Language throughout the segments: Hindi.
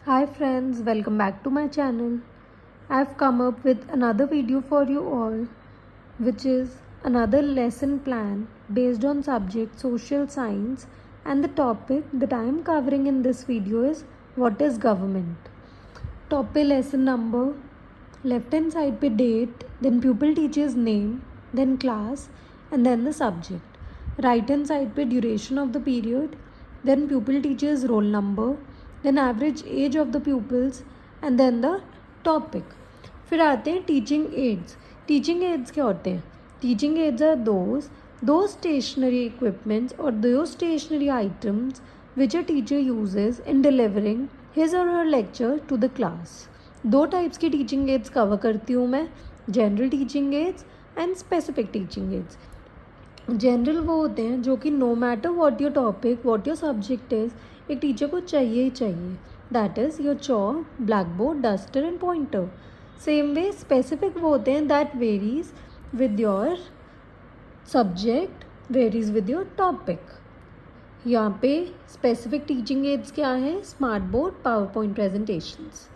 Hi friends, welcome back to my channel. I've come up with another video for you all, which is another lesson plan based on subject social science, and the topic that I am covering in this video is what is government. Topic lesson number, left hand side पे date, then pupil teacher's name, then class, and then the subject. Right hand side पे duration of the period, then pupil teacher's roll number, then average age of the pupils, and then the topic. फिर आते हैं टीचिंग एड्स. टीचिंग एड्स क्या होते हैं? Teaching aids are those stationary equipments or those stationary items which a teacher uses in delivering his or her lecture to the class. दो टाइप्स की टीचिंग एड्स कवर करती हूँ मैं, general teaching aids and specific teaching aids. General वो होते हैं जो कि no matter what your topic what your subject is, एक टीचर को चाहिए ही चाहिए. That is your chalk, blackboard, duster and pointer. Same way specific वो होते हैं that varies with your subject, varies with your topic. यहाँ पे स्पेसिफिक टीचिंग एड्स क्या हैं? Smart board, power point presentations.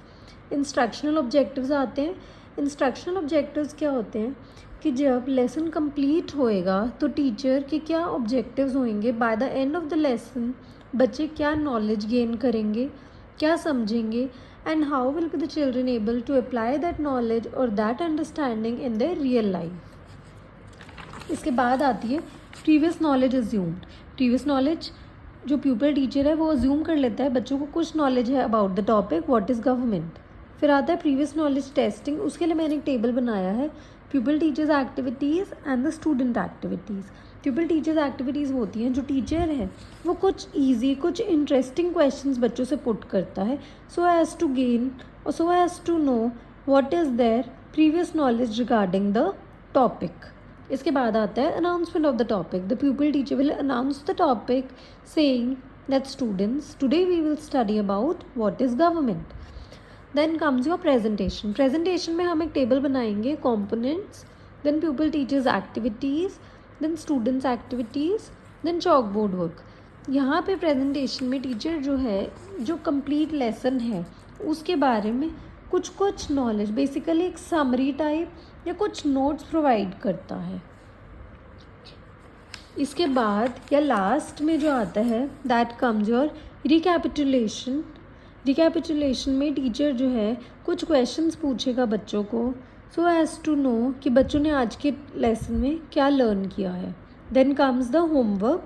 Instructional objectives आते हैं. इंस्ट्रक्शनल ऑब्जेक्टिव्स क्या होते हैं कि जब लेसन कंप्लीट होएगा तो टीचर के क्या ऑब्जेक्टिव्स होंगे, by the end of the lesson बच्चे क्या नॉलेज गेन करेंगे, क्या समझेंगे, and how will be the children able to apply that knowledge और that understanding in their real life. इसके बाद आती है previous knowledge assumed. Previous knowledge जो प्यूपल टीचर है वो अज्यूम कर लेता है बच्चों को कुछ नॉलेज है about the topic what is government. फिर आता है प्रीवियस नॉलेज टेस्टिंग. उसके लिए मैंने एक टेबल बनाया है, pupil teachers activities and the student activities. Pupil teachers activities वो होती हैं जो टीचर है वो कुछ ईजी कुछ इंटरेस्टिंग क्वेश्चंस बच्चों से पुट करता है सो एज़ टू गेन और so as to know what is their previous knowledge regarding the topic. इसके बाद आता है announcement of the topic. The pupil teacher will announce the topic saying that students today we will study about what is government. Then comes your presentation. Presentation में हम एक टेबल बनाएंगे, components, then pupil teachers activities, then students activities, then chalkboard work. यहाँ पे प्रेजेंटेशन में टीचर जो है जो कंप्लीट लेसन है उसके बारे में कुछ नॉलेज, बेसिकली एक समरी टाइप या कुछ नोट्स प्रोवाइड करता है. इसके बाद या लास्ट में जो आता है that comes your recapitulation. Recapitulation में टीचर जो है कुछ क्वेश्चंस पूछेगा बच्चों को सो एज़ टू नो कि बच्चों ने आज के लेसन में क्या लर्न किया है. Then comes the homework.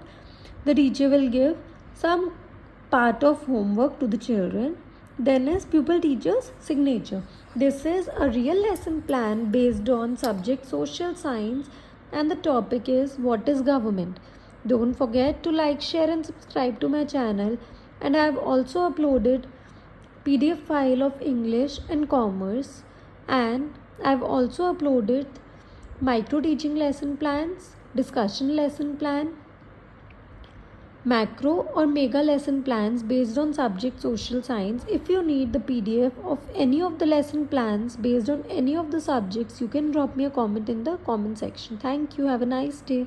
The teacher will give some part of homework to the children. Then is pupil teacher's signature. This is a real lesson plan based on subject social science and the topic is what is government. Don't forget to like, share and subscribe to my channel, and I have also uploaded PDF file of English and Commerce, and I have also uploaded micro teaching lesson plans, discussion lesson plan, macro or mega lesson plans based on subject social science. If you need the PDF of any of the lesson plans based on any of the subjects, you can drop me a comment in the comment section. Thank you. Have a nice day.